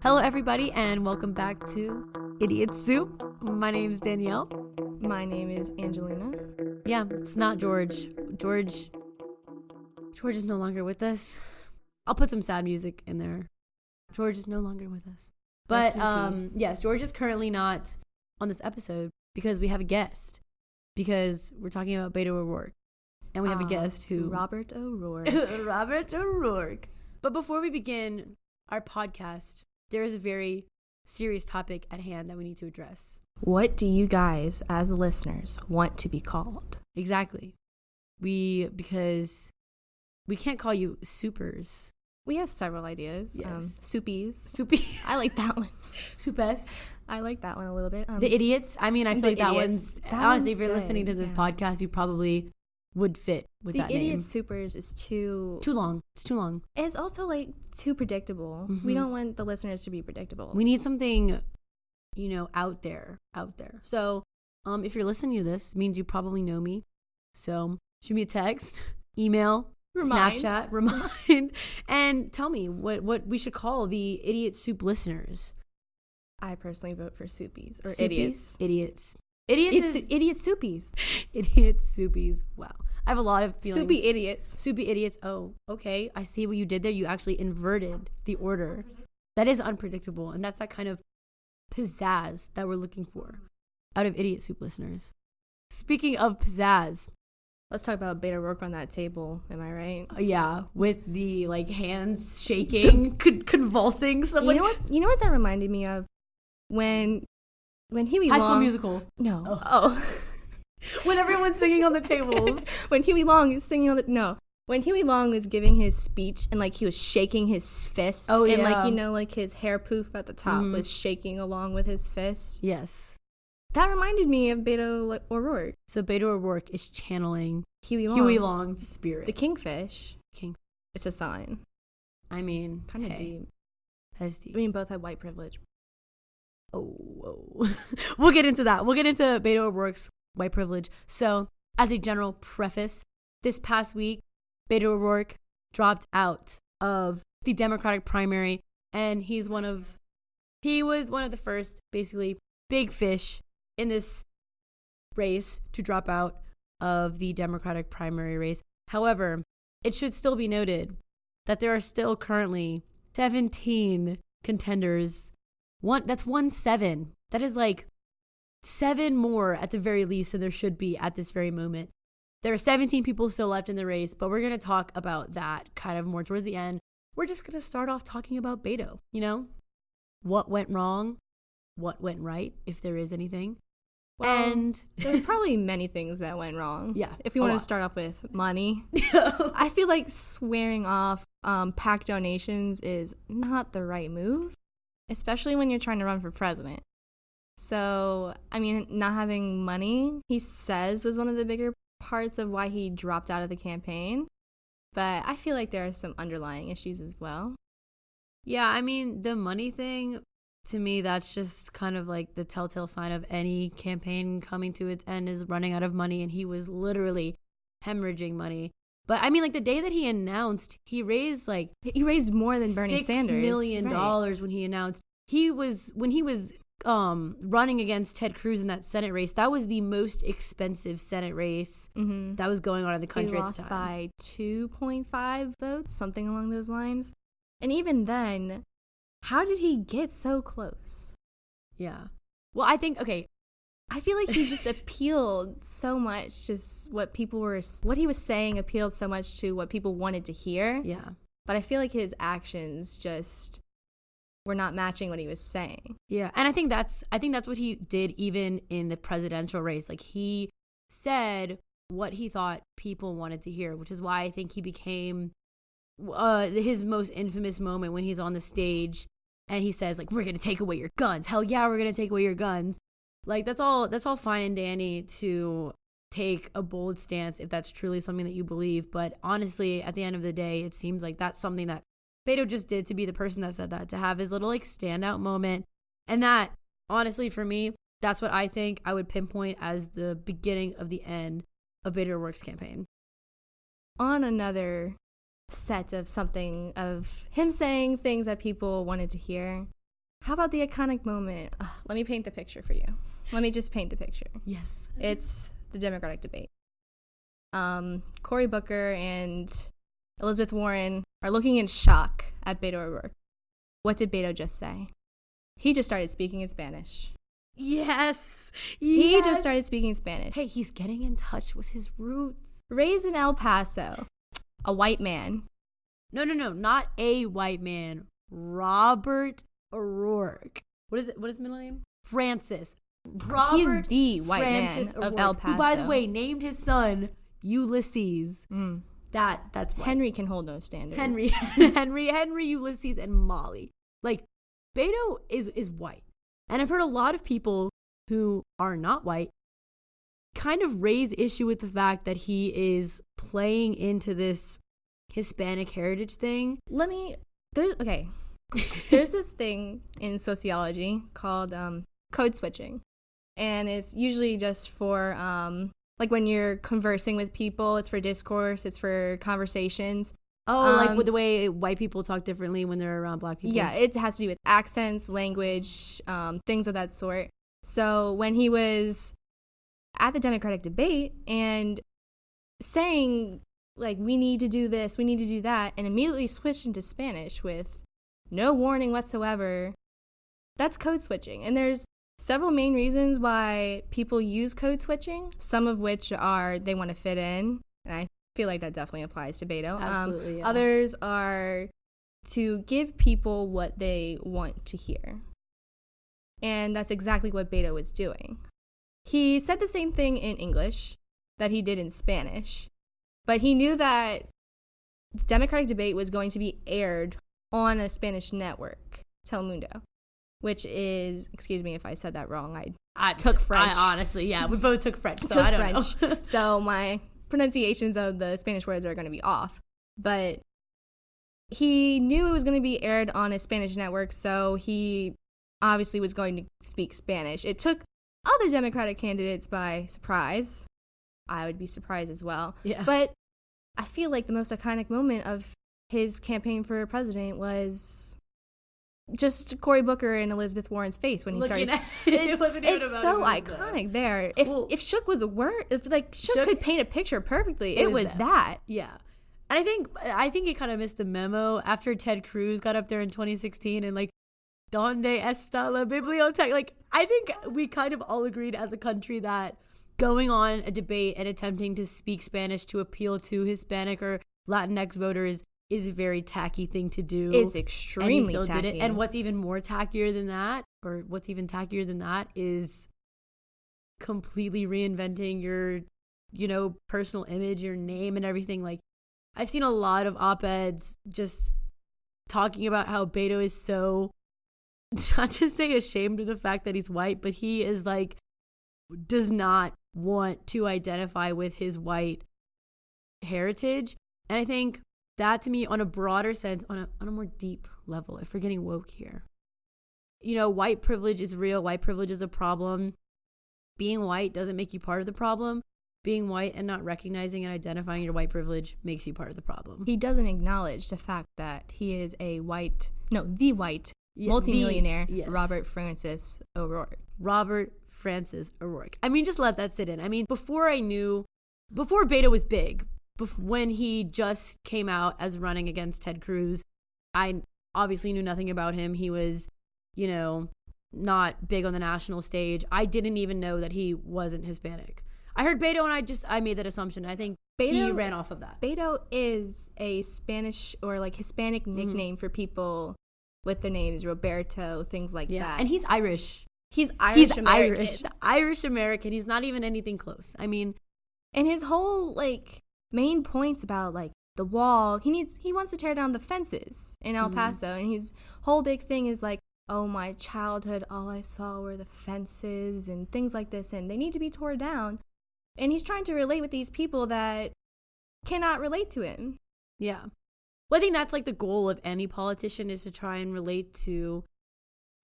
Hello, everybody, and welcome back to Idiot Soup. My name is Danielle. My name is Angelina. Yeah, it's not George. George is no longer with us. I'll put some sad music in there. George is no longer with us. But yes, George is currently not on this episode because we have a guest. Because we're talking about Beto O'Rourke. And we have a guest who... Robert O'Rourke. Robert O'Rourke. But before we begin our podcast, there is a very serious topic at hand that we need to address. What do you guys, as the listeners, want to be called? Exactly. Because we can't call you supers. We have several ideas. Yes. Soupies. I like that one. Soupes. I like that one a little bit. The idiots. I mean, I feel like that one's... honestly, if you're listening to this podcast, you probably would fit with that name. The idiot supers is too long. It's too long. It's also like too predictable. Mm-hmm. We don't want the listeners to be predictable. We need something, out there. So, if you're listening to this, it means you probably know me. So, shoot me a text, email, Snapchat, remind, and tell me what we should call the idiot soup listeners. I personally vote for soupies or idiots. Idiot soupies. Idiot soupies. Wow. I have a lot of feelings. Soupy idiots. Oh, okay. I see what you did there. You actually inverted the order. That is unpredictable. And that's that kind of pizzazz that we're looking for out of idiot soup listeners. Speaking of pizzazz. Let's talk about Beto O'Rourke on that table. Am I right? Yeah. With the hands shaking, convulsing. Someone. You know what that reminded me of? When Huey Long... High School Musical. No. Oh. When everyone's singing on the tables. When Huey Long is singing on the... No. When Huey Long was giving his speech and, he was shaking his fists. Oh, yeah. And, his hair poof at the top was shaking along with his fists. Yes. That reminded me of Beto O'Rourke. So Beto O'Rourke is channeling Huey Long's spirit. The kingfish. It's a sign. I mean... Kind of deep. That's deep. I mean, both have white privilege. Oh. We'll get into that. We'll get into Beto O'Rourke's white privilege. So, as a general preface, this past week, Beto O'Rourke dropped out of the Democratic primary, and he was one of the first, basically, big fish in this race to drop out of the Democratic primary race. However, it should still be noted that there are still currently 17 contenders. That's 7. That is 7 more at the very least than there should be at this very moment. There are 17 people still left in the race, but we're going to talk about that kind of more towards the end. We're just going to start off talking about Beto, what went wrong, what went right, if there is anything. Well, and there's probably many things that went wrong. Yeah. If we want to start off with money, I feel like swearing off PAC donations is not the right move, especially when you're trying to run for president. So, I mean, not having money, he says, was one of the bigger parts of why he dropped out of the campaign. But I feel like there are some underlying issues as well. Yeah, I mean, the money thing, to me, that's just kind of the telltale sign of any campaign coming to its end is running out of money. And he was literally hemorrhaging money. But I mean, the day that he announced, he raised more than Bernie Sanders. $6 million when he announced. When he was running against Ted Cruz in that Senate race, that was the most expensive Senate race that was going on in the country at the time. He lost by 2.5 votes, something along those lines. And even then, how did he get so close? Yeah. Well, I feel like he just appealed so much to what he was saying appealed so much to what people wanted to hear. Yeah. But I feel like his actions just were not matching what he was saying. Yeah. And I think that's what he did even in the presidential race. He said what he thought people wanted to hear, which is why I think he became his most infamous moment when he's on the stage and he says, we're going to take away your guns. Hell yeah, we're going to take away your guns. That's all fine and dandy to take a bold stance if that's truly something that you believe. But honestly, at the end of the day, it seems like that's something that Beto just did to be the person that said that, to have his little standout moment. And that, honestly, for me, that's what I think I would pinpoint as the beginning of the end of Beto O'Rourke's campaign. On another set of something of him saying things that people wanted to hear, How about the iconic moment? Let me paint the picture for you. Let me just paint the picture. Yes. It's the Democratic debate. Cory Booker and Elizabeth Warren are looking in shock at Beto O'Rourke. What did Beto just say? He just started speaking in Spanish. Yes. He just started speaking Spanish. Hey, he's getting in touch with his roots. Raised in El Paso, a white man. No, not a white man. Robert O'Rourke. What is his middle name? Francis. He's the white Francis man of O'Rourke, El Paso. who, by the way, named his son Ulysses. That's white. Henry can hold no standard. Henry, Ulysses, and Molly. Like, Beto is white. And I've heard a lot of people who are not white kind of raise issue with the fact that he is playing into this Hispanic heritage thing. There's this thing in sociology called code switching. And it's usually just for, like when you're conversing with people, it's for discourse, it's for conversations. Oh, like with the way white people talk differently when they're around black people? Yeah, it has to do with accents, language, things of that sort. So when he was at the Democratic debate and saying, like, we need to do this, we need to do that, and immediately switched into Spanish with no warning whatsoever, that's code switching. And there's several main reasons why people use code switching, some of which are they want to fit in, and I feel like that definitely applies to Beto. Absolutely, yeah. Others are to give people what they want to hear. And that's exactly what Beto was doing. He said the same thing in English that he did in Spanish, but he knew that the Democratic debate was going to be aired on a Spanish network, Telemundo, which is, excuse me if I said that wrong, I took French. Honestly, yeah, we both took French, so I don't know. So my pronunciations of the Spanish words are going to be off. But he knew it was going to be aired on a Spanish network, so he obviously was going to speak Spanish. It took other Democratic candidates by surprise. I would be surprised as well. Yeah. But I feel like the most iconic moment of his campaign for president was just Cory Booker and Elizabeth Warren's face when he started. It's so iconic there. If Shook was a word, if like Shook could paint a picture perfectly, it was that. Yeah. And I think he kind of missed the memo after Ted Cruz got up there in 2016 and like, Donde está la biblioteca? Like, I think we kind of all agreed as a country that going on a debate and attempting to speak Spanish to appeal to Hispanic or Latinx voters is a very tacky thing to do. It's extremely tacky. Did it. And what's even more tackier than that, or what's even tackier than that, is completely reinventing your, personal image, your name and everything. Like, I've seen a lot of op-eds just talking about how Beto is so, not to say ashamed of the fact that he's white, but he is like, does not want to identify with his white heritage. And I think that to me, on a broader sense, on a more deep level, if we're getting woke here, white privilege is real. White privilege is a problem. Being white doesn't make you part of the problem. Being white and not recognizing and identifying your white privilege makes you part of the problem. He doesn't acknowledge the fact that he is the white multimillionaire, yes. Robert Francis O'Rourke. Robert Francis O'Rourke. I mean, just let that sit in. I mean, before Beto was big, when he just came out as running against Ted Cruz, I obviously knew nothing about him. He was, not big on the national stage. I didn't even know that he wasn't Hispanic. I heard Beto and I made that assumption. I think he ran off of that. Beto is a Spanish or like Hispanic nickname for people with their names, Roberto, things like that. And he's Irish. He's Irish-American. Irish-American. He's not even anything close. I mean, and his whole like main points about like the wall, he wants to tear down the fences in El Paso, and his whole big thing is like, oh, my childhood, all I saw were the fences and things like this, and they need to be torn down. And he's trying to relate with these people that cannot relate to him. Yeah. Well, I think that's like the goal of any politician, is to try and relate to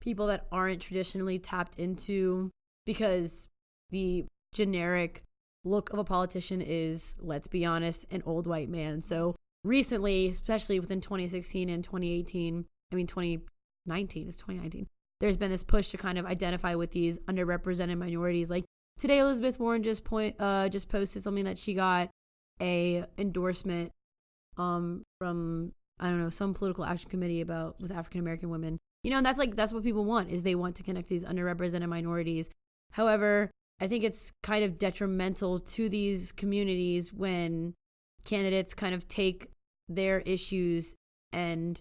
people that aren't traditionally tapped into, because the generic look of a politician is, let's be honest, an old white man. So recently, especially within 2016 and 2018, 2019, it's 2019. there's been this push to kind of identify with these underrepresented minorities. Like today, Elizabeth Warren just posted something that she got a endorsement from, I don't know, some political action committee with African American women. And that's what people want, is they want to connect these underrepresented minorities. However, I think it's kind of detrimental to these communities when candidates kind of take their issues and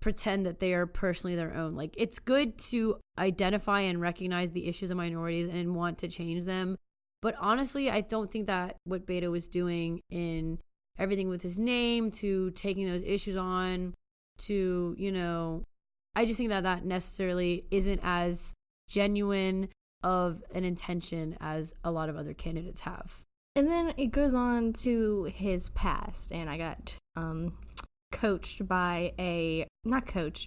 pretend that they are personally their own. Like, it's good to identify and recognize the issues of minorities and want to change them. But honestly, I don't think that what Beto is doing in everything with his name, to taking those issues on, to, I just think that necessarily isn't as genuine of an intention as a lot of other candidates have. And then it goes on to his past, and I got coached by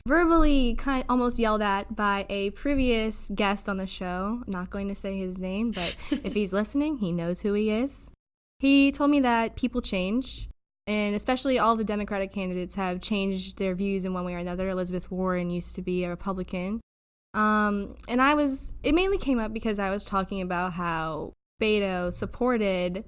verbally almost yelled at by a previous guest on the show. I'm not going to say his name, but if he's listening, he knows who he is. He told me that people change, and especially all the Democratic candidates have changed their views in one way or another. Elizabeth Warren used to be a Republican. And it mainly came up because I was talking about how Beto supported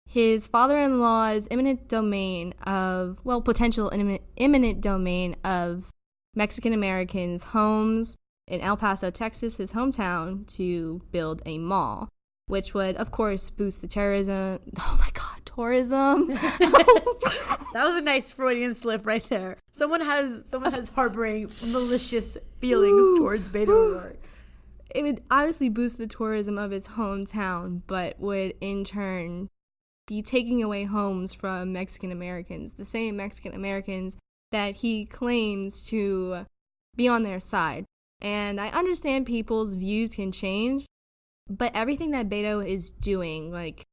his father-in-law's potential imminent domain of Mexican Americans' homes in El Paso, Texas, his hometown, to build a mall, which would, of course, boost the tourism. Oh my God, tourism. That was a nice Freudian slip right there. Someone has harboring malicious feelings towards Beto O'Rourke. It would obviously boost the tourism of his hometown, but would in turn be taking away homes from Mexican Americans, the same Mexican Americans that he claims to be on their side. And I understand people's views can change, but everything that Beto is doing, like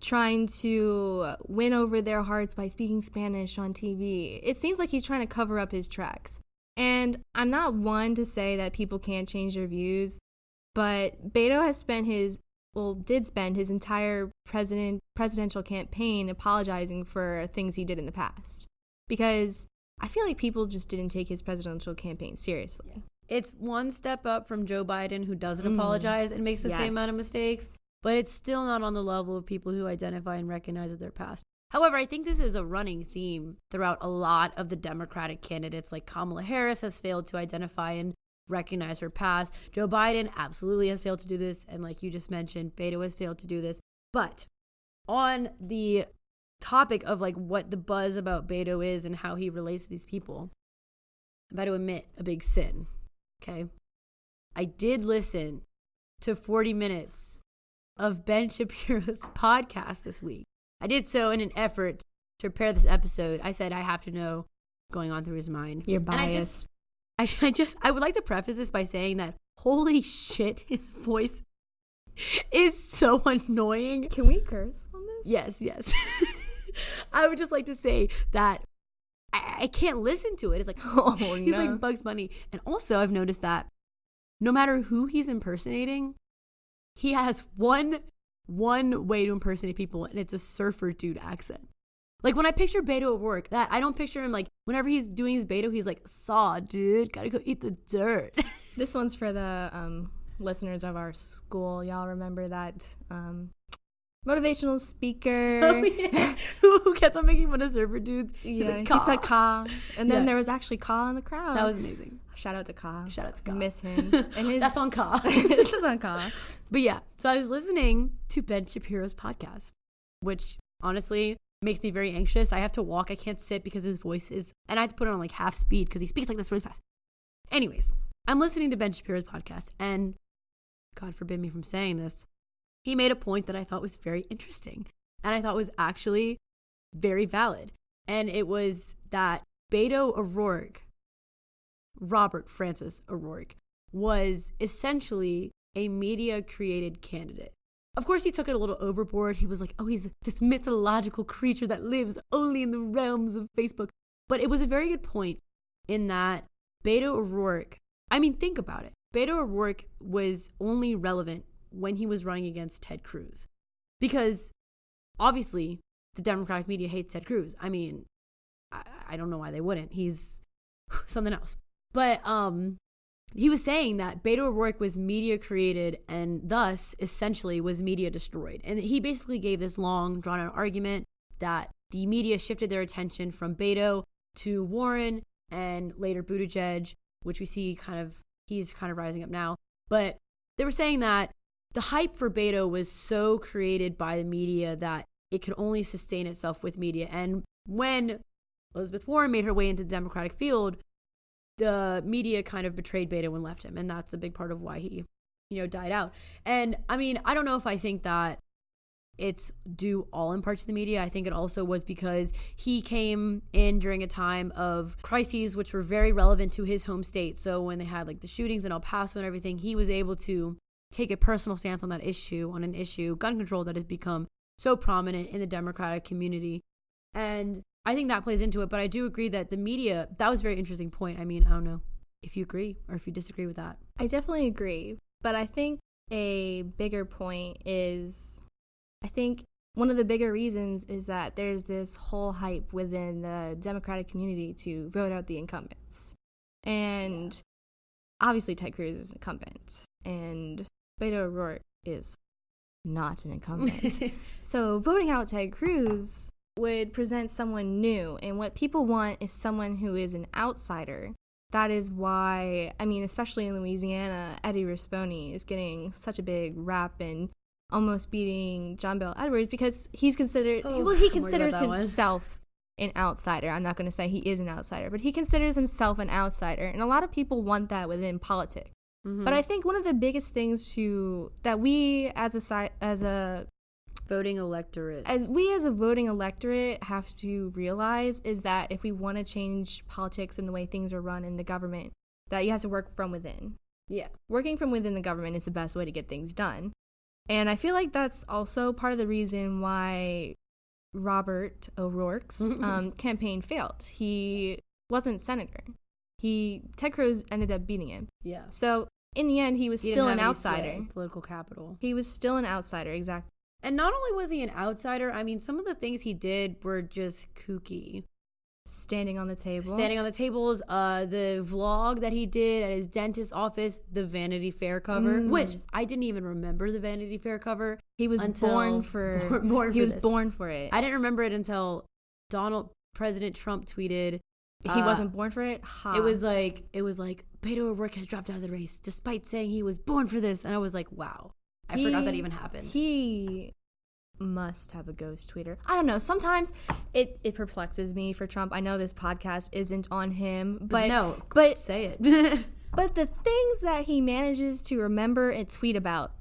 trying to win over their hearts by speaking Spanish on TV, it seems like he's trying to cover up his tracks. And I'm not one to say that people can't change their views, but Beto has did spend his entire presidential campaign apologizing for things he did in the past. Because I feel like people just didn't take his presidential campaign seriously. Yeah. It's one step up from Joe Biden, who doesn't apologize and makes the same amount of mistakes, but it's still not on the level of people who identify and recognize their past. However, I think this is a running theme throughout a lot of the Democratic candidates. Like Kamala Harris has failed to identify and recognize her past. Joe Biden absolutely has failed to do this. And like you just mentioned, Beto has failed to do this. But on the topic of like what the buzz about Beto is and how he relates to these people, I'm about to admit a big sin. Okay. I did listen to 40 minutes of Ben Shapiro's podcast this week. I did so in an effort to prepare this episode. I said I have to know what's going on through his mind. You're biased. I would like to preface this by saying that holy shit, his voice is so annoying. Can we curse on this? Yes. I would just like to say that I can't listen to it. It's like, he's like Bugs Bunny. And also I've noticed that no matter who he's impersonating, he has one way to impersonate people, and it's a surfer dude accent. Like when I picture Beto O'Rourke, that I don't picture him like whenever he's doing his Beto, he's like, "Saw, dude, gotta go eat the dirt." This one's for the listeners of our school. Y'all remember that motivational speaker? Oh, yeah. Who kept on making fun of surfer dudes? He said "Ka," and then there was actually Ka in the crowd. That was amazing. Shout out to Ka. Miss him. And that's on Ka. This is on Ka. But yeah, so I was listening to Ben Shapiro's podcast, which honestly makes me very anxious. I have to walk. I can't sit because his voice is, and I have to put it on like half speed because he speaks like this really fast. Anyways, I'm listening to Ben Shapiro's podcast, and God forbid me from saying this, he made a point that I thought was very interesting and I thought was actually very valid. And it was that Beto O'Rourke, Robert Francis O'Rourke, was essentially a media-created candidate. Of course, he took it a little overboard. He was like, oh, he's this mythological creature that lives only in the realms of Facebook. But it was a very good point in that Beto O'Rourke, I mean, think about it. Beto O'Rourke was only relevant when he was running against Ted Cruz. Because obviously, the Democratic media hates Ted Cruz. I mean, I don't know why they wouldn't. He's something else. But he was saying that Beto O'Rourke was media created and thus essentially was media destroyed. And he basically gave this long drawn out argument that the media shifted their attention from Beto to Warren and later Buttigieg, which we see he's kind of rising up now. But they were saying that the hype for Beto was so created by the media that it could only sustain itself with media. And when Elizabeth Warren made her way into the Democratic field, the media kind of betrayed Beto and left him. And that's a big part of why he, died out. And I mean, I don't know if I think that it's due all in part to the media. I think it also was because he came in during a time of crises which were very relevant to his home state. So when they had like the shootings in El Paso and everything, he was able to take a personal stance on that issue, on an issue, gun control, that has become so prominent in the Democratic community. And I think that plays into it. But I do agree that the media, that was a very interesting point. I mean, I don't know if you agree or if you disagree with that. I definitely agree. But I think a bigger point is, I think one of the bigger reasons is that there's this whole hype within the Democratic community to vote out the incumbents. And obviously Ted Cruz is an incumbent. And Beto O'Rourke is not an incumbent. So voting out Ted Cruz would present someone new. And what people want is someone who is an outsider. That is why, I mean, especially in Louisiana, Eddie Rispone is getting such a big rap and almost beating John Bel Edwards because he's considered, he considers himself an outsider. I'm not going to say he is an outsider, but he considers himself an outsider. And a lot of people want that within politics. Mm-hmm. But I think one of the biggest things that we as a voting electorate, as a voting electorate have to realize is that if we want to change politics and the way things are run in the government, that you have to work from within. Yeah. Working from within the government is the best way to get things done. And I feel like that's also part of the reason why Robert O'Rourke's campaign failed. He wasn't senator. Ted Cruz ended up beating him. Yeah. So in the end, he was still an outsider. Political capital. He was still an outsider, exactly. And not only was he an outsider, I mean, some of the things he did were just kooky. Standing on the tables, the vlog that he did at his dentist's office, the Vanity Fair cover, which I didn't even remember the Vanity Fair cover. He was born for it. I didn't remember it until President Trump tweeted. He wasn't born for it? Ha. It was like, Beto O'Rourke has dropped out of the race despite saying he was born for this. And I was like, wow. I forgot that even happened. He must have a ghost tweeter. I don't know. Sometimes it perplexes me for Trump. I know this podcast isn't on him, but say it. But the things that he manages to remember and tweet about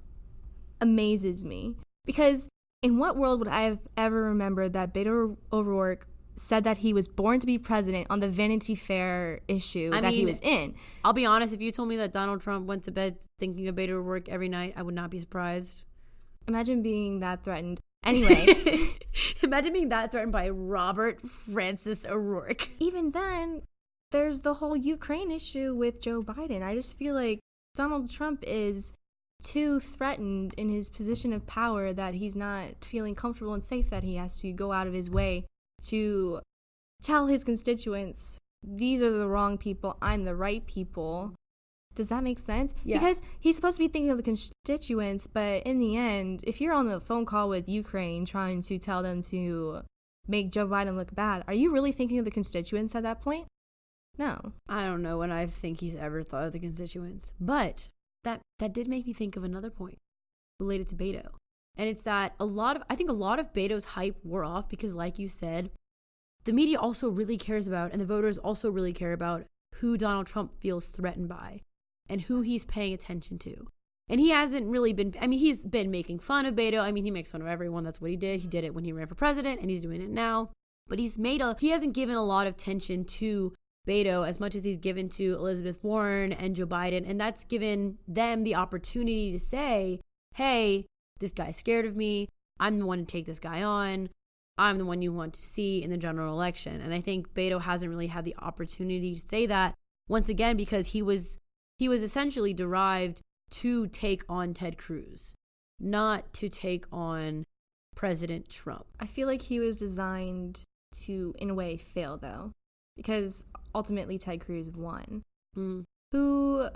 amazes me. Because in what world would I have ever remembered that Beto O'Rourke said that he was born to be president on the Vanity Fair issue he was in? I'll be honest, if you told me that Donald Trump went to bed thinking of Beto O'Rourke every night, I would not be surprised. Imagine being that threatened. Anyway. Imagine being that threatened by Robert Francis O'Rourke. Even then, there's the whole Ukraine issue with Joe Biden. I just feel like Donald Trump is too threatened in his position of power that he's not feeling comfortable and safe, that he has to go out of his way to tell his constituents, these are the wrong people, I'm the right people. Does that make sense? Yeah. Because he's supposed to be thinking of the constituents, but in the end, if you're on the phone call with Ukraine trying to tell them to make Joe Biden look bad, are you really thinking of the constituents at that point? No. I don't know when I think he's ever thought of the constituents. But that did make me think of another point related to Beto. And it's that I think a lot of Beto's hype wore off because, like you said, the media also really cares about, and the voters also really care about, who Donald Trump feels threatened by and who he's paying attention to. And he hasn't really been, he's been making fun of Beto. He makes fun of everyone. That's what he did. He did it when he ran for president, and he's doing it now. But he hasn't given a lot of attention to Beto as much as he's given to Elizabeth Warren and Joe Biden. And that's given them the opportunity to say, hey, this guy's scared of me. I'm the one to take this guy on. I'm the one you want to see in the general election. And I think Beto hasn't really had the opportunity to say that, once again, because he was essentially derived to take on Ted Cruz, not to take on President Trump. I feel like he was designed to, in a way, fail, though, because ultimately Ted Cruz won. Who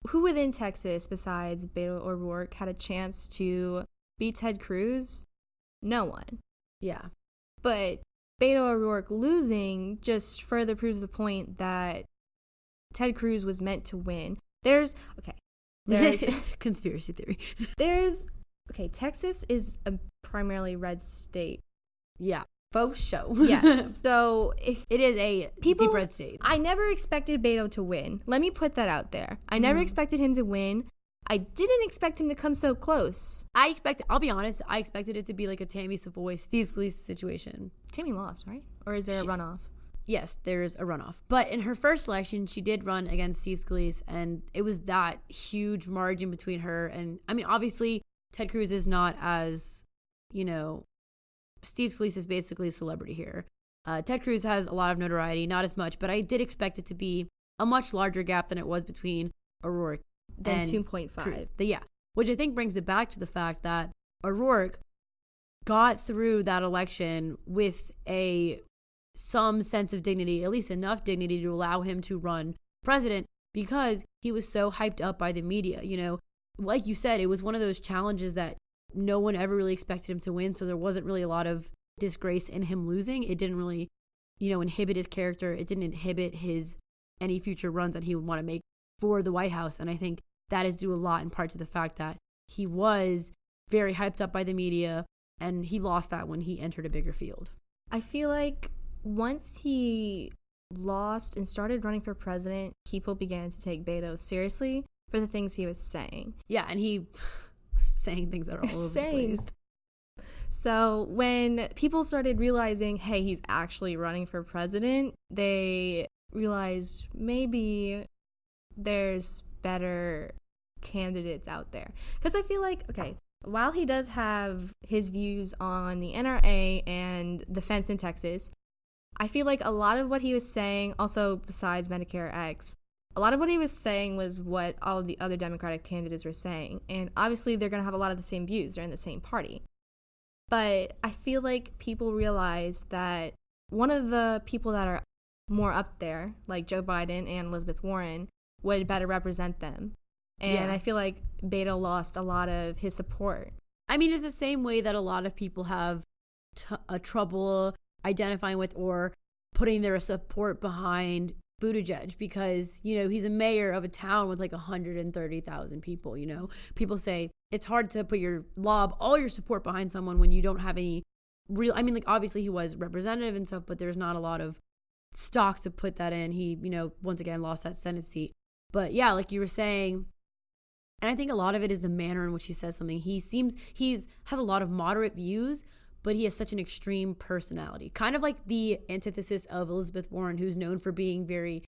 who within Texas besides Beto O'Rourke had a chance to beat Ted Cruz? No one. Yeah. But Beto O'Rourke losing just further proves the point that Ted Cruz was meant to win. There's conspiracy theory. Texas is a primarily red state. Yeah. Faux show. Yes. So if it is a deep red state. I never expected Beto to win. Let me put that out there. I never expected him to win. I didn't expect him to come so close. I'll be honest, I expected it to be like a Tammy Savoy, Steve Scalise situation. Tammy lost, right? Or is there a runoff? Yes, there's a runoff. But in her first election, she did run against Steve Scalise, and it was that huge margin between her and, I mean, obviously, Ted Cruz is not as, Steve Scalise is basically a celebrity here. Ted Cruz has a lot of notoriety, not as much, but I did expect it to be a much larger gap than it was between O'Rourke than and 2.5. Cruz. Yeah, which I think brings it back to the fact that O'Rourke got through that election with some sense of dignity, at least enough dignity to allow him to run president, because he was so hyped up by the media. Like you said, it was one of those challenges that no one ever really expected him to win, so there wasn't really a lot of disgrace in him losing. It didn't really, inhibit his character. It didn't inhibit any future runs that he would want to make for the White House. And I think that is due a lot in part to the fact that he was very hyped up by the media, and he lost that when he entered a bigger field. I feel like once he lost and started running for president, people began to take Beto seriously for the things he was saying. Yeah, and he was saying things that are all over the place. So when people started realizing, hey, he's actually running for president, they realized maybe there's better candidates out there. Because I feel like, while he does have his views on the NRA and the fence in Texas, I feel like a lot of what he was saying, also besides Medicare X, a lot of what he was saying was what all of the other Democratic candidates were saying. And obviously they're going to have a lot of the same views. They're in the same party. But I feel like people realize that one of the people that are more up there, like Joe Biden and Elizabeth Warren, would better represent them. And I feel like Beto lost a lot of his support. I mean, it's the same way that a lot of people have trouble identifying with or putting their support behind Buttigieg, because, he's a mayor of a town with like 130,000 people. People say it's hard to put all your support behind someone when you don't have any real, obviously he was representative and stuff, but there's not a lot of stock to put that in. He, once again lost that Senate seat. But yeah, like you were saying, and I think a lot of it is the manner in which he says something. He has a lot of moderate views, but he has such an extreme personality. Kind of like the antithesis of Elizabeth Warren, who's known for being very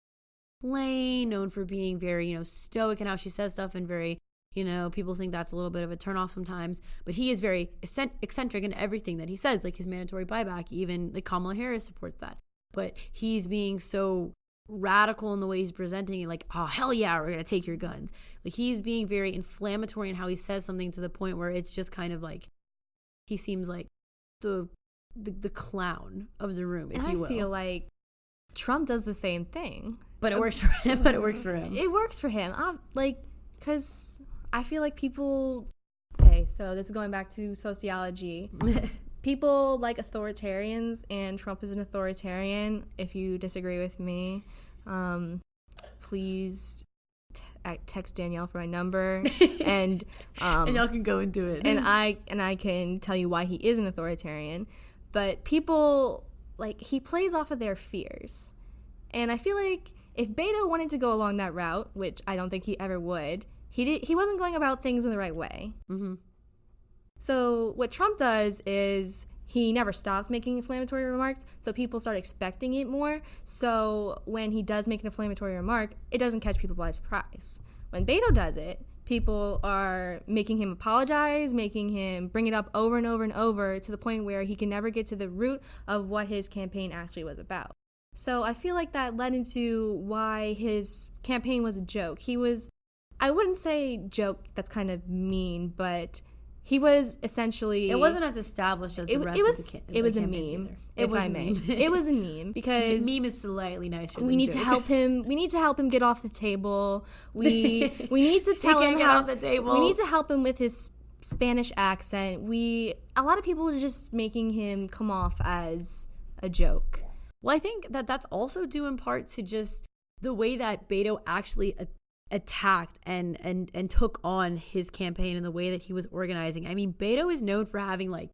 plain, known for being very, stoic in how she says stuff, and very, people think that's a little bit of a turnoff sometimes. But he is very eccentric in everything that he says, like his mandatory buyback. Even like Kamala Harris supports that. But he's being so radical in the way he's presenting it, like, oh, hell yeah, we're gonna take your guns. Like, he's being very inflammatory in how he says something, to the point where it's just kind of like he seems like the clown of the room, if you will. I feel like Trump does the same thing, but it works for him. It works for him. Because I feel like people. Okay, so this is going back to sociology. People like authoritarians, and Trump is an authoritarian. If you disagree with me, please text Danielle for my number, and y'all can go into it. And I can tell you why he is an authoritarian. But people, like, he plays off of their fears, and I feel like if Beto wanted to go along that route, which I don't think he ever would, he wasn't going about things in the right way. Mm-hmm. So what Trump does is he never stops making inflammatory remarks, so people start expecting it more. So when he does make an inflammatory remark, it doesn't catch people by surprise. When Beto does it, people are making him apologize, making him bring it up over and over and over, to the point where he can never get to the root of what his campaign actually was about. So I feel like that led into why his campaign was a joke. I wouldn't say joke, that's kind of mean, but He was essentially... It wasn't as established as the rest of the campaign. It was a meme, if I may. It was a meme because... Meme is slightly nicer we need to help him. We need to help him get off the table. We need to tell him how... off the table. We need to help him with his Spanish accent. A lot of people were just making him come off as a joke. Well, I think that's also due in part to just the way that Beto actually attacked and took on his campaign and the way that he was organizing. I mean, Beto is known for having like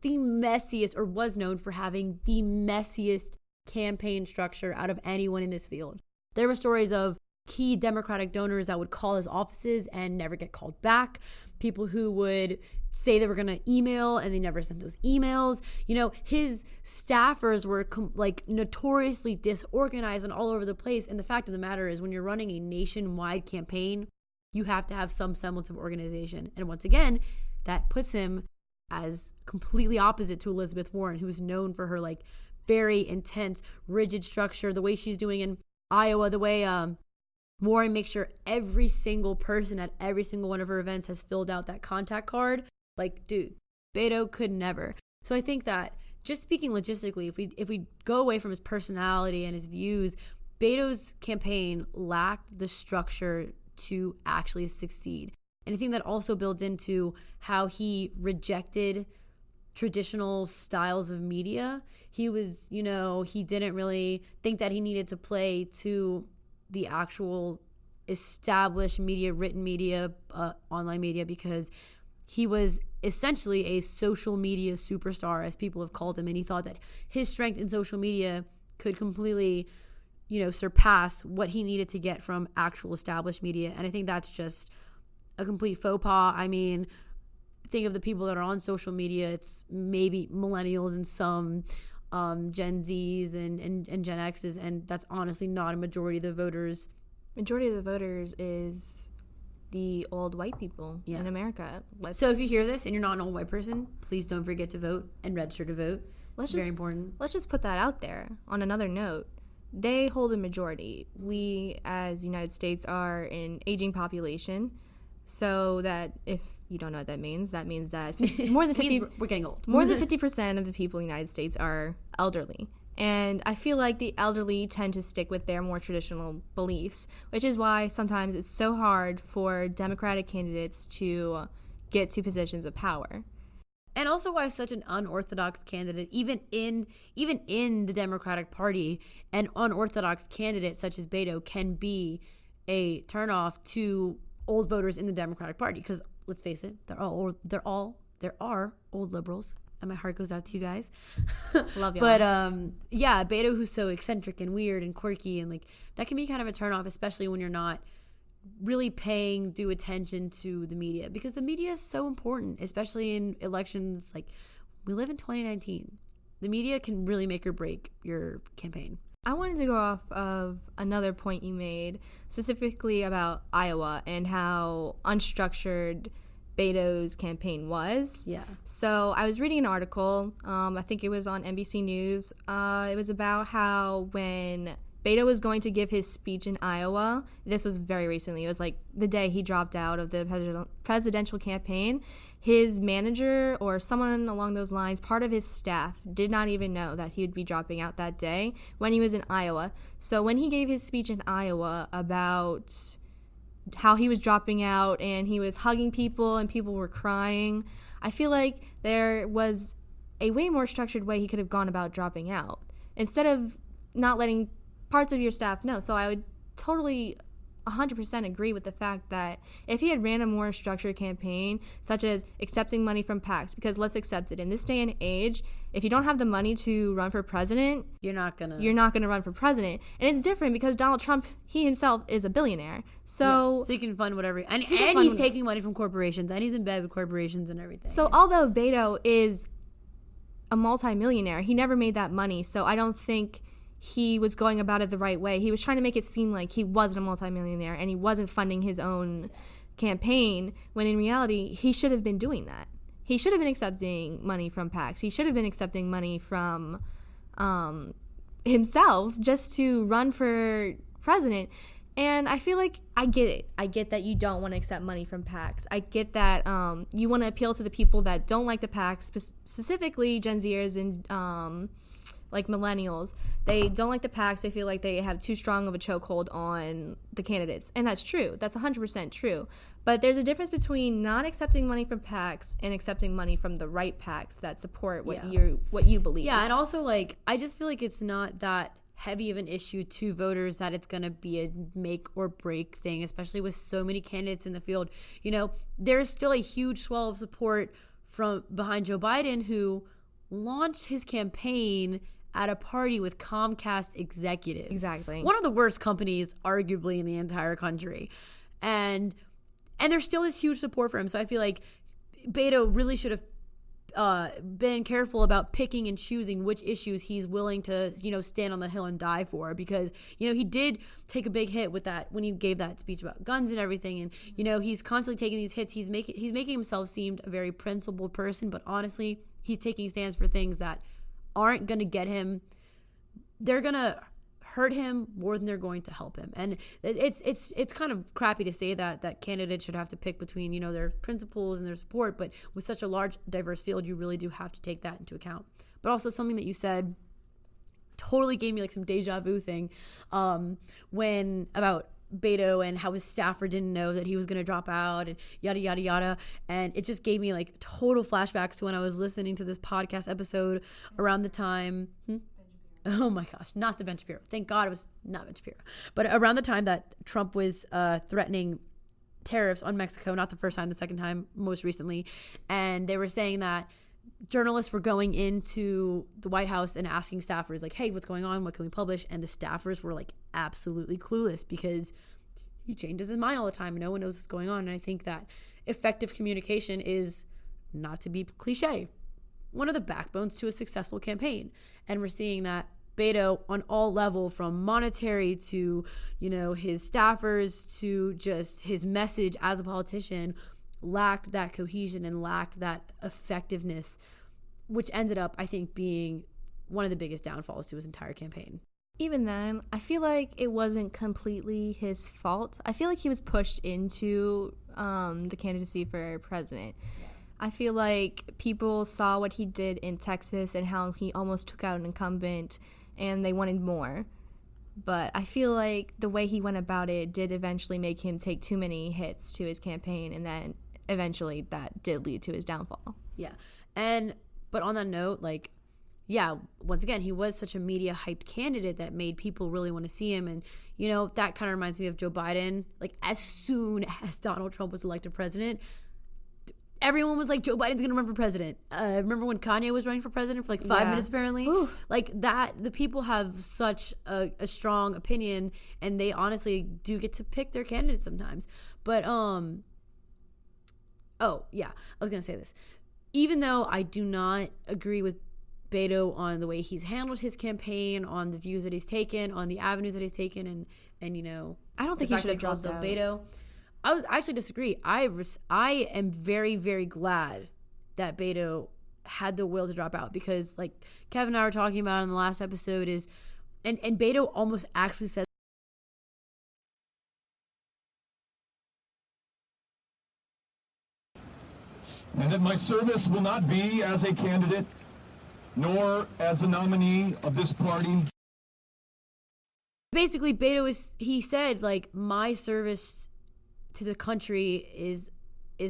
the messiest, or was known for having the messiest campaign structure out of anyone in this field. There were stories of key Democratic donors that would call his offices and never get called back. People who would say they were going to email and they never sent those emails. You know, his staffers were notoriously disorganized and all over the place. And the fact of the matter is, when you're running a nationwide campaign, you have to have some semblance of organization. And once again, that puts him as completely opposite to Elizabeth Warren, who is known for her like very intense, rigid structure, the way she's doing in Iowa, the way Warren makes sure every single person at every single one of her events has filled out that contact card. Like, dude, Beto could never. So I think that, just speaking logistically, if we go away from his personality and his views, Beto's campaign lacked the structure to actually succeed. And I think that also builds into how he rejected traditional styles of media. He was, he didn't really think that he needed to play to the actual established media, written media, online media, because he was essentially a social media superstar, as people have called him, and he thought that his strength in social media could completely, surpass what he needed to get from actual established media. And I think that's just a complete faux pas. I mean, think of the people that are on social media. It's maybe millennials and some Gen Zs and Gen Xs, and that's honestly not a majority of the voters. Majority of the voters is the old white people in America. So if you hear this and you're not an old white person, please don't forget to vote and register to vote. It's very important. Let's just put that out there. On another note, they hold a majority. We, as United States, are an aging population, so that if you don't know what that means that more than 50 we're getting old. More than 50% of the people in the United States are elderly. And I feel like the elderly tend to stick with their more traditional beliefs, which is why sometimes it's so hard for Democratic candidates to get to positions of power. And also why such an unorthodox candidate, even in the Democratic Party, an unorthodox candidate such as Beto can be a turnoff to old voters in the Democratic Party. Because let's face it, there are old liberals. And my heart goes out to you guys. Love y'all. But Beto, who's so eccentric and weird and quirky, and like that can be kind of a turnoff, especially when you're not really paying due attention to the media, because the media is so important, especially in elections. Like, we live in 2019. The media can really make or break your campaign. I wanted to go off of another point you made, specifically about Iowa and how unstructured Beto's campaign was. Yeah. So I was reading an article, I think it was on NBC News. It was about how when Beto was going to give his speech in Iowa, this was very recently, it was like the day he dropped out of the presidential campaign, his manager or someone along those lines, part of his staff, did not even know that he would be dropping out that day when he was in Iowa. So when he gave his speech in Iowa about how he was dropping out and he was hugging people and people were crying, I feel like there was a way more structured way he could have gone about dropping out instead of not letting parts of your staff know. So I would totally 100% agree with the fact that if he had ran a more structured campaign, such as accepting money from PACs, because let's accept it, in this day and age, if you don't have the money to run for president, you're not gonna run for president. And it's different because Donald Trump, he himself is a billionaire, so he can fund whatever, and he's taking money from corporations, and he's in bed with corporations and everything. So although Beto is a multimillionaire, he never made that money, so I don't think he was going about it the right way. He was trying to make it seem like he wasn't a multimillionaire and he wasn't funding his own campaign, when in reality, he should have been doing that. He should have been accepting money from PACs. He should have been accepting money from himself just to run for president. And I feel like I get it. I get that you don't want to accept money from PACs. I get that you want to appeal to the people that don't like the PACs, specifically Gen Zers and like millennials. They don't like the PACs. They feel like they have too strong of a chokehold on the candidates. And that's true. That's 100% true. But there's a difference between not accepting money from PACs and accepting money from the right PACs that support what you believe. Yeah, and also, like, I just feel like it's not that heavy of an issue to voters that it's going to be a make or break thing, especially with so many candidates in the field. You know, there's still a huge swell of support from behind Joe Biden, who launched his campaign at a party with Comcast executives. Exactly. One of the worst companies, arguably, in the entire country. And there's still this huge support for him. So I feel like Beto really should have been careful about picking and choosing which issues he's willing to, you know, stand on the hill and die for, because, you know, he did take a big hit with that when he gave that speech about guns and everything. And, you know, he's constantly taking these hits. He's making himself seem a very principled person, but honestly, he's taking stands for things that aren't going to get him. They're going to hurt him more than they're going to help him. And it's kind of crappy to say that candidates should have to pick between, you know, their principles and their support, but with such a large diverse field, you really do have to take that into account. But also, something that you said totally gave me like some deja vu thing when about Beto and how his staffer didn't know that he was going to drop out and yada yada yada, and it just gave me like total flashbacks to when I was listening to this podcast episode around the time oh my gosh, not the Ben Shapiro. Thank God it was not Ben Shapiro. But around the time that Trump was threatening tariffs on Mexico, not the first time, the second time, most recently. And they were saying that journalists were going into the White House and asking staffers, like, hey, what's going on? What can we publish? And the staffers were like absolutely clueless because he changes his mind all the time. No one knows what's going on. And I think that effective communication is, not to be cliche, one of the backbones to a successful campaign. And we're seeing that Beto on all level, from monetary to, you know, his staffers to just his message as a politician, lacked that cohesion and lacked that effectiveness, which ended up, I think, being one of the biggest downfalls to his entire campaign. Even then, I feel like it wasn't completely his fault. I feel like he was pushed into the candidacy for president. I feel like people saw what he did in Texas and how he almost took out an incumbent, and they wanted more. But I feel like the way he went about it did eventually make him take too many hits to his campaign, and then eventually that did lead to his downfall. Yeah. But on that note, like, yeah, once again, he was such a media hyped candidate that made people really want to see him. And, you know, that kind of reminds me of Joe Biden. Like, as soon as Donald Trump was elected president, everyone was like, Joe Biden's going to run for president. Remember when Kanye was running for president for like 5 minutes, apparently? Ooh. Like that, the people have such a strong opinion, and they honestly do get to pick their candidates sometimes. But, oh, yeah, I was going to say this. Even though I do not agree with Beto on the way he's handled his campaign, on the views that he's taken, on the avenues that he's taken, and you know, I don't think he should have dropped out. Beto. I actually disagree. I am very, very glad that Beto had the will to drop out, because like Kevin and I were talking about in the last episode is, and Beto almost actually said, and that my service will not be as a candidate nor as a nominee of this party. Basically, he said, like, my service to the country is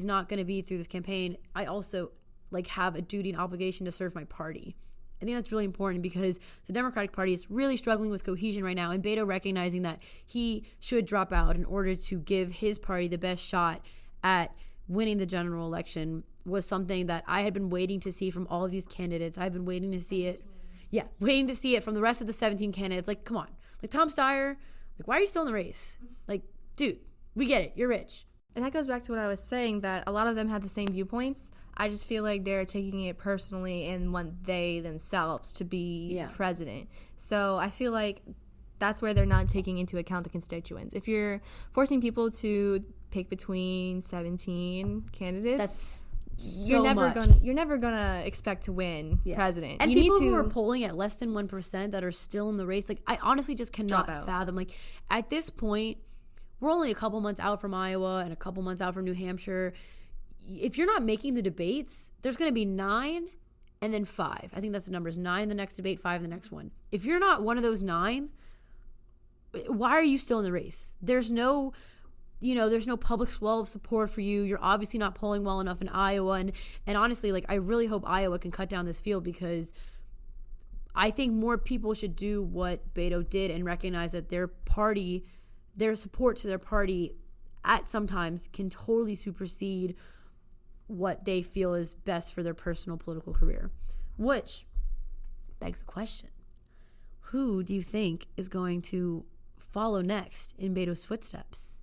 not going to be through this campaign. I also, like, have a duty and obligation to serve my party. I think that's really important, because the Democratic Party is really struggling with cohesion right now, and Beto recognizing that he should drop out in order to give his party the best shot at winning the general election was something that I had been waiting to see from all of these candidates. I've been waiting to see it. Yeah, waiting to see it from the rest of the 17 candidates. Like, come on. Like, Tom Steyer, like, why are you still in the race? Like, dude, we get it. You're rich. And that goes back to what I was saying, that a lot of them had the same viewpoints. I just feel like they're taking it personally and want they themselves to be president. So I feel like that's where they're not taking into account the constituents. If you're forcing people to pick between 17 candidates, that's you're never gonna expect to win president. And people who are polling at less than 1% that are still in the race, like, I honestly just cannot fathom. Like, at this point, we're only a couple months out from Iowa and a couple months out from New Hampshire. If you're not making the debates, there's going to be 9 and then 5. I think that's the numbers. 9 in the next debate, 5 in the next one. If you're not one of those 9, why are you still in the race? There's no public swell of support for you. You're obviously not polling well enough in Iowa. And honestly, like, I really hope Iowa can cut down this field, because I think more people should do what Beto did and recognize that their support to their party at sometimes can totally supersede what they feel is best for their personal political career. Which begs the question, who do you think is going to follow next in Beto's footsteps?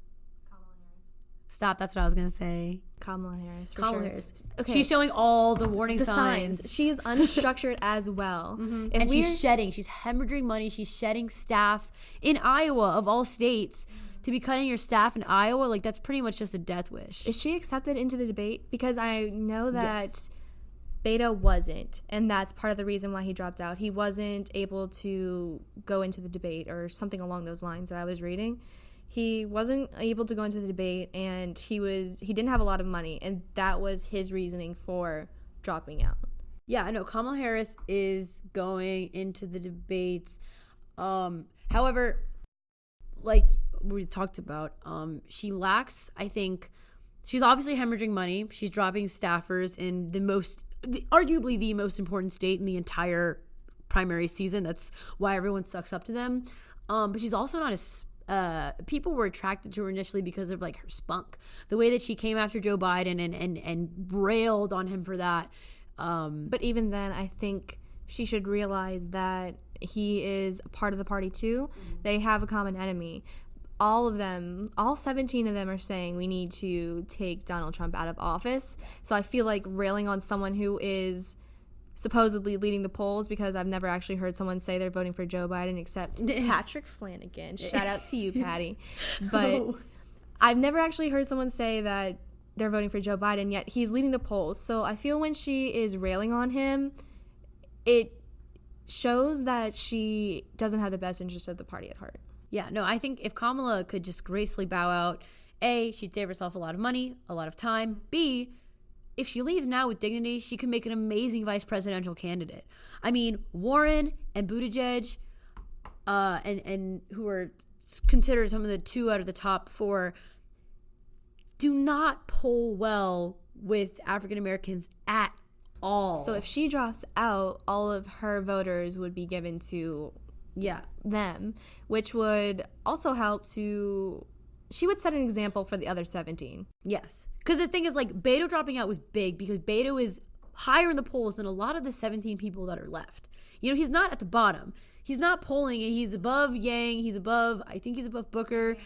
Stop, that's what I was going to say. Kamala Harris, for Kamala sure. Harris. Okay. She's showing all the warning The signs. She's unstructured as well. Mm-hmm. And she's shedding. She's hemorrhaging money. She's shedding staff in Iowa, of all states. To be cutting your staff in Iowa, like, that's pretty much just a death wish. Is she accepted into the debate? Because I know that Yes. Beto wasn't, and that's part of the reason why he dropped out. He wasn't able to go into the debate, or something along those lines that I was reading. He wasn't able to go into the debate, and he didn't have a lot of money, and that was his reasoning for dropping out. Yeah, I know Kamala Harris is going into the debates. However, like we talked about, she lacks, I think, she's obviously hemorrhaging money. She's dropping staffers in arguably the most important state in the entire primary season. That's why everyone sucks up to them. But she's also not as people were attracted to her initially because of, like, her spunk, the way that she came after Joe Biden and railed on him for that. But even then, I think she should realize that he is a part of the party too. Mm-hmm. They have a common enemy. All 17 of them are saying we need to take Donald Trump out of office. So I feel like railing on someone who is supposedly leading the polls, because I've never actually heard someone say they're voting for Joe Biden except Patrick Flanagan. Shout out to you, Patty. But I've never actually heard someone say that they're voting for Joe Biden, yet he's leading the polls. So I feel when she is railing on him, it shows that she doesn't have the best interest of the party at heart. Yeah, no, I think if Kamala could just gracefully bow out, A, she'd save herself a lot of money, a lot of time. B, if she leaves now with dignity, she can make an amazing vice presidential candidate. I mean, Warren and Buttigieg, and who are considered some of the 2 out of the top 4, do not poll well with African Americans at all. So if she drops out, all of her voters would be given to them, which would also help to... She would set an example for the other 17. Yes. Because the thing is, like, Beto dropping out was big because Beto is higher in the polls than a lot of the 17 people that are left. You know, he's not at the bottom. He's not polling. He's above Yang. I think he's above Booker.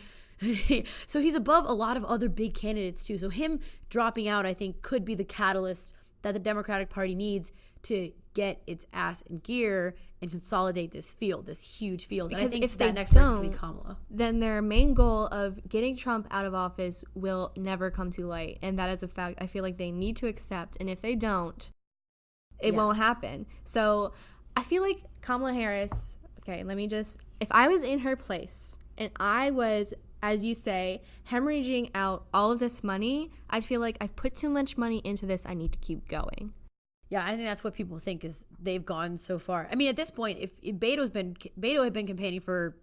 So he's above a lot of other big candidates too. So him dropping out, I think, could be the catalyst that the Democratic Party needs to get its ass in gear and consolidate this field, this huge field. Because and I think if that they next person could don't, be Kamala. Then their main goal of getting Trump out of office will never come to light. And that is a fact I feel like they need to accept. And if they don't, it won't happen. So I feel like Kamala Harris, if I was in her place and I was, as you say, hemorrhaging out all of this money, I'd feel like I've put too much money into this. I need to keep going. Yeah, I think that's what people think is they've gone so far. I mean, at this point, if Beto had been campaigning for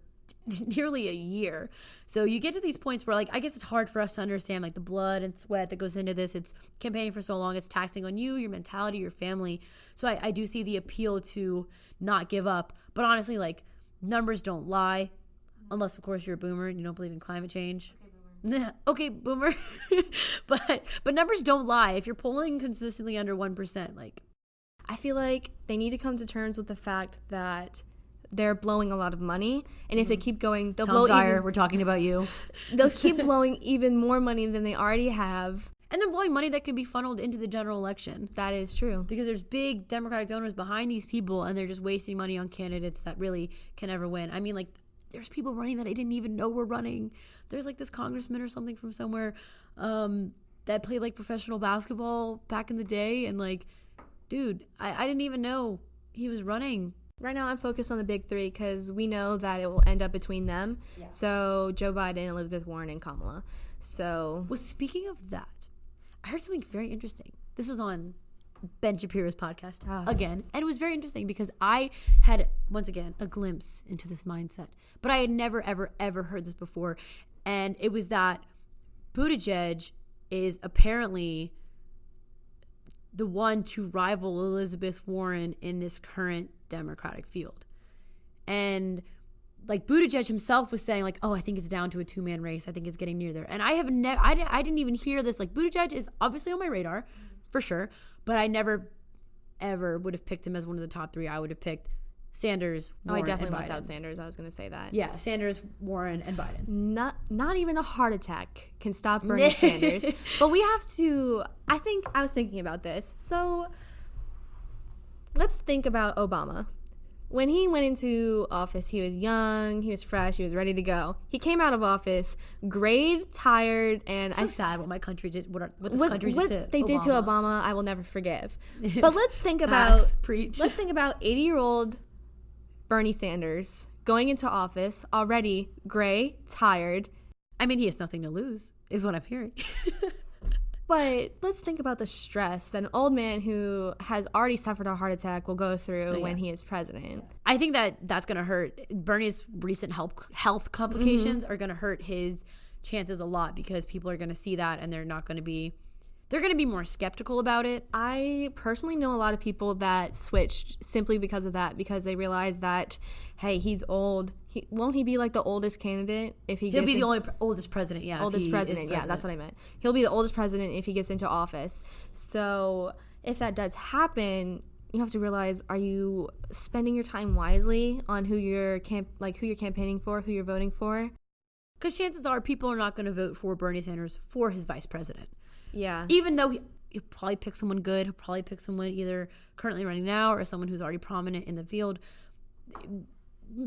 nearly a year. So you get to these points where, like, I guess it's hard for us to understand, like, the blood and sweat that goes into this. It's campaigning for so long. It's taxing on you, your mentality, your family. So I do see the appeal to not give up. But honestly, like, numbers don't lie. Unless, of course, you're a boomer and you don't believe in climate change. Okay, boomer. but numbers don't lie. If you're polling consistently under 1%, like, I feel like they need to come to terms with the fact that they're blowing a lot of money, and if they keep going, they'll blow even. We're talking about you. They'll keep blowing even more money than they already have, and then blowing money that could be funneled into the general election. That is true, because there's big Democratic donors behind these people, and they're just wasting money on candidates that really can never win. I mean, like, there's people running that I didn't even know were running. There's, like, this congressman or something from somewhere that played, like, professional basketball back in the day. And, like, dude, I didn't even know he was running. Right now, I'm focused on the big three because we know that it will end up between them. Yeah. So Joe Biden, Elizabeth Warren, and Kamala. So, well, speaking of that, I heard something very interesting. This was on Ben Shapiro's podcast again, and it was very interesting because I had, once again, a glimpse into this mindset, but I had never, ever, ever heard this before, and it was that Buttigieg is apparently the one to rival Elizabeth Warren in this current Democratic field. And like Buttigieg himself was saying like, oh, I think it's down to a 2-man race. I think it's getting near there. And I didn't even hear this. Like Buttigieg is obviously on my radar for sure, but I never ever would have picked him as one of the top 3. I would have picked Sanders, Warren, I definitely and left Biden. out Sanders. I was going to say that. Yeah, Sanders, Warren, and Biden. Not even a heart attack can stop Bernie Sanders. But we have to, I was thinking about this. So let's think about Obama. When he went into office, he was young, he was fresh, he was ready to go. He came out of office grayed, tired, and so sad what my country did. What this country did to they Obama. did to Obama, I will never forgive. But let's think about preach. Let's think about 80-year-old Bernie Sanders going into office already gray, tired. I mean, he has nothing to lose, is what I'm hearing. But let's think about the stress that an old man who has already suffered a heart attack will go through when he is president. I think that's going to hurt. Bernie's recent health complications are going to hurt his chances a lot because people are going to see that and they're going to be more skeptical about it. I personally know a lot of people that switched simply because of that, because they realized that, hey, he's old. Won't he be like the oldest candidate if he'll be the only oldest president? Yeah, oldest president. Yeah, that's what I meant. He'll be the oldest president if he gets into office. So if that does happen, you have to realize: are you spending your time wisely on who you're campaigning for, who you're voting for? Because chances are people are not going to vote for Bernie Sanders for his vice president. Yeah. Even though he'll probably pick someone good, he'll probably pick someone either currently running now or someone who's already prominent in the field.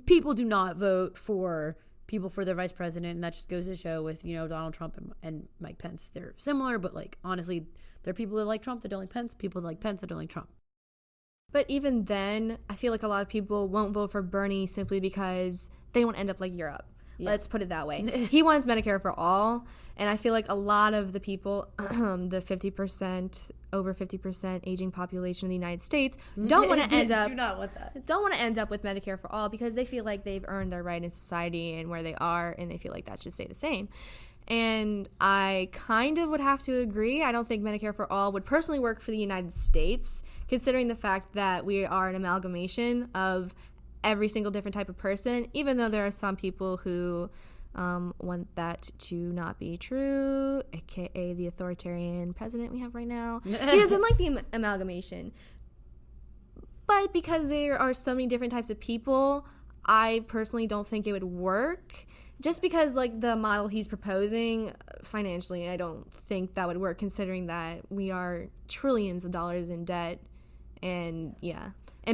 People do not vote for people for their vice president, and that just goes to show with, Donald Trump and Mike Pence. They're similar, but honestly, there are people that like Trump that don't like Pence, people that like Pence that don't like Trump. But even then, I feel like a lot of people won't vote for Bernie simply because they won't end up like Europe. Yeah. Let's put it that way. He wants Medicare for all, and I feel like a lot of the people, the 50%, over 50% aging population in the United States, don't want to end up. Do not want that. Don't want to end up with Medicare for all because they feel like they've earned their right in society and where they are, and they feel like that should stay the same. And I kind of would have to agree. I don't think Medicare for all would personally work for the United States, considering the fact that we are an amalgamation of every single different type of person, even though there are some people who want that to not be true, aka the authoritarian president we have right now. He doesn't like the amalgamation. But because there are so many different types of people, I personally don't think it would work. Just because the model he's proposing financially, I don't think that would work, considering that we are trillions of dollars in debt, and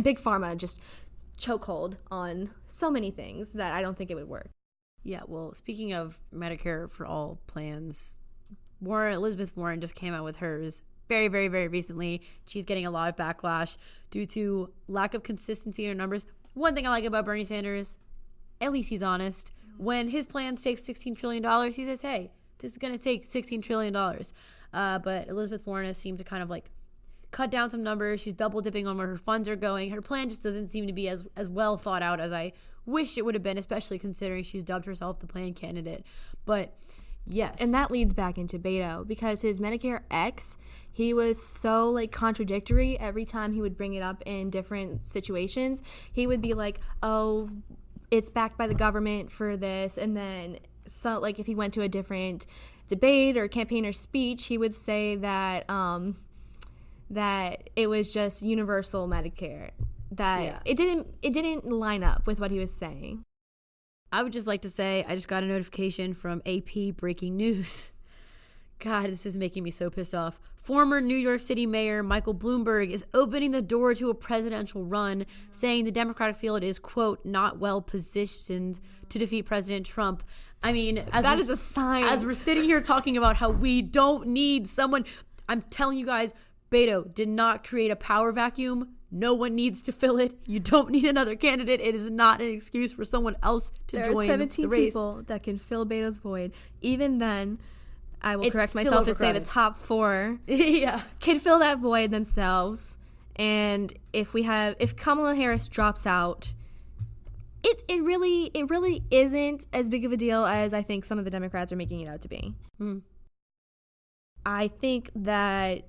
Big Pharma just chokehold on so many things that I don't think it would work. Yeah, well, speaking of Medicare for all plans, Elizabeth Warren just came out with hers very, very, very recently. She's getting a lot of backlash due to lack of consistency in her numbers. One thing I like about Bernie Sanders, at least he's honest. When his plans take $16 trillion, he says, hey, this is going to take $16 trillion. But Elizabeth Warren has seemed to kind of cut down some numbers. She's double dipping on where her funds are going. Her plan just doesn't seem to be as well thought out as I wish it would have been, especially considering she's dubbed herself the planned candidate. But yes. And that leads back into Beto, because his Medicare X, he was so contradictory every time he would bring it up in different situations. He would be like, oh, it's backed by the government for this. And then if he went to a different debate or campaign or speech, he would say that that it was just universal Medicare, that it didn't line up with what he was saying. I would just like to say I just got a notification from AP breaking news. God, this is making me so pissed off. Former New York City Mayor Michael Bloomberg is opening the door to a presidential run, saying the Democratic field is, quote, not well positioned to defeat President Trump. I mean, that is a sign. As we're sitting here talking about how we don't need someone, I'm telling you guys, Beto did not create a power vacuum. No one needs to fill it. You don't need another candidate. It is not an excuse for someone else to there join are 17 the race. people that can fill Beto's void. Even then, I will It's correct still myself and say the overcrowded. top 4 Yeah. can fill that void themselves. And if Kamala Harris drops out, it really isn't as big of a deal as I think some of the Democrats are making it out to be. I think that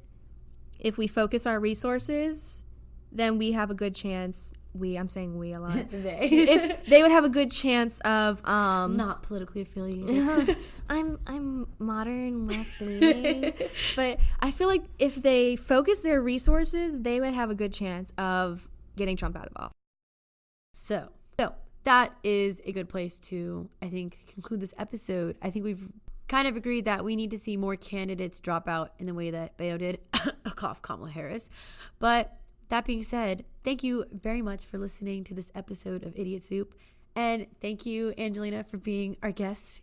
if we focus our resources, then we have a good chance. I'm saying we a lot. If they would have a good chance of Not politically affiliated. I'm modern left leaning, but I feel like if they focus their resources, they would have a good chance of getting Trump out of office. So that is a good place to, I think, conclude this episode. I think we've kind of agreed that we need to see more candidates drop out in the way that Beto did, cough, Kamala Harris. But that being said, thank you very much for listening to this episode of Idiot Soup. And thank you, Angelina, for being our guest.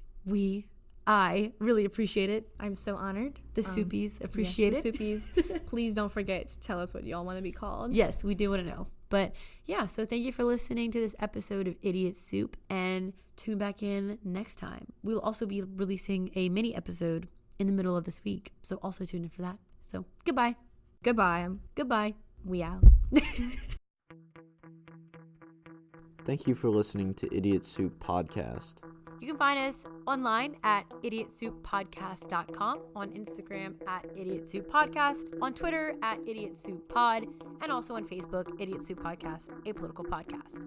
I really appreciate it. I'm so honored. The Soupies appreciate yes, it. the Soupies. Please don't forget to tell us what y'all want to be called. Yes, we do want to know. But yeah, so thank you for listening to this episode of Idiot Soup, and tune back in next time. We will also be releasing a mini episode in the middle of this week, so also tune in for that. So goodbye. Goodbye. We out. Thank you for listening to Idiot Soup Podcast. You can find us online at idiotsouppodcast.com, on Instagram at Idiot Soup Podcast, on Twitter at Idiot Soup Pod, and also on Facebook, Idiot Soup Podcast, a political podcast.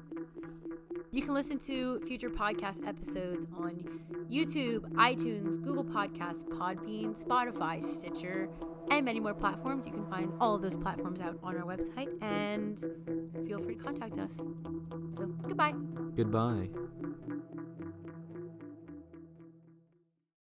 You can listen to future podcast episodes on YouTube, iTunes, Google Podcasts, Podbean, Spotify, Stitcher, and many more platforms. You can find all of those platforms out on our website, and feel free to contact us. So, goodbye. Goodbye.